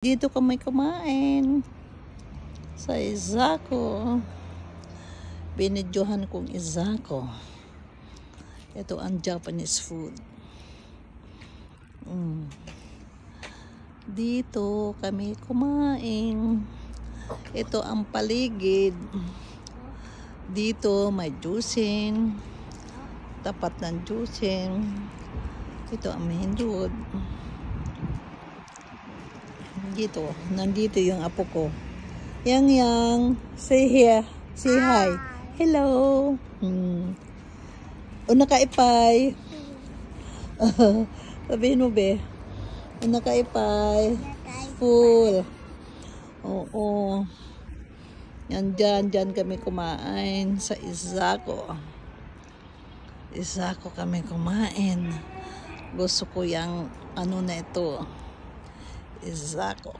Dito kami kumain sa Izako. Binidyohan kong Izako. Ito ang Japanese food. Dito kami kumain. Ito ang paligid. Dito may juicing. Tapat ng juicing. Ito ang main road. Dito, nandito yung apo ko. Yang, say here. Say hi. Hello. Una kaipay. Sabihin mo, be. Una kaipay. Full. Oo. Yan dyan kami kumain sa Izako. Izako kami kumain. Gusto ko yung ano na ito. Izako.